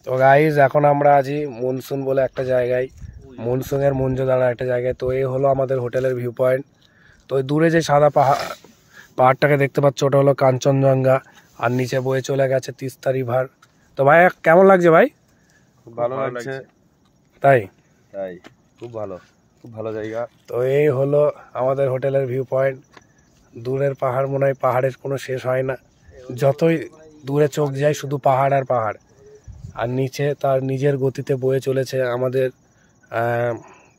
তো গাইজ এখন আমরা আছি মনসুন বলে একটা জায়গায়, মনসুনের মঞ্জুদারা একটা জায়গায়। তো এই হলো আমাদের হোটেলের ভিউ পয়েন্ট। তো ওই দূরে যে সাদা পাহাড়টাকে দেখতে পাচ্ছ ওটা হলো কাঞ্চনজঙ্ঘা, আর নিচে বয়ে চলে গেছে তিস্তা রিভার। তো ভাই কেমন লাগছে ভাই? খুব ভালো লাগছে। তাই খুব ভালো জায়গা। তো এই হলো আমাদের হোটেলের ভিউ পয়েন্ট। দূরের পাহাড় মনে হয় পাহাড়ের কোনো শেষ হয় না, যতই দূরে চোখ যায় শুধু পাহাড় আর পাহাড়। আর নিচে তার নিজের গতিতে বয়ে চলেছে আমাদের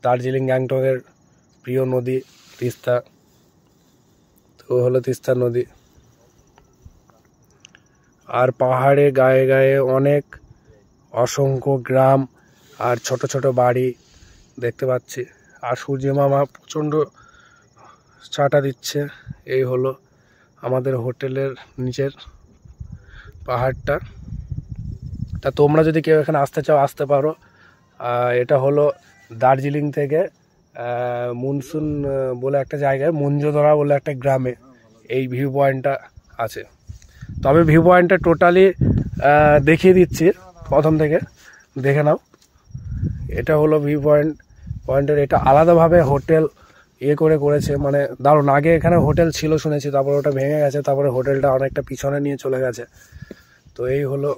দার্জিলিং গ্যাংটকের প্রিয় নদী তিস্তা। তো হলো তিস্তা নদী। আর পাহাড়ে গায়ে গায়ে অনেক অসংখ্য গ্রাম আর ছোট ছোট বাড়ি দেখতে পাচ্ছি। আর সূর্য মামা প্রচণ্ড ছাটা দিচ্ছে। এই হলো আমাদের হোটেলের নিচের পাহাড়টা। তা তোমরা যদি কেউ এখানে আসতে চাও আসতে পারো। এটা হলো দার্জিলিং থেকে মনসুন বলে একটা জায়গায়, মঞ্জুদরা বলে একটা গ্রামে এই ভিউ পয়েন্টটা আছে। তবে ভিউ পয়েন্টটা টোটালি দেখিয়ে দিচ্ছি, প্রথম থেকে দেখে নাও। এটা হলো ভিউ পয়েন্টের এটা আলাদাভাবে হোটেল করেছে, মানে দারুণ। আগে এখানে হোটেল ছিল শুনেছি, তারপরে ওটা ভেঙে গেছে, তারপরে হোটেলটা অনেকটা পিছনে নিয়ে চলে গেছে। তো এই হলো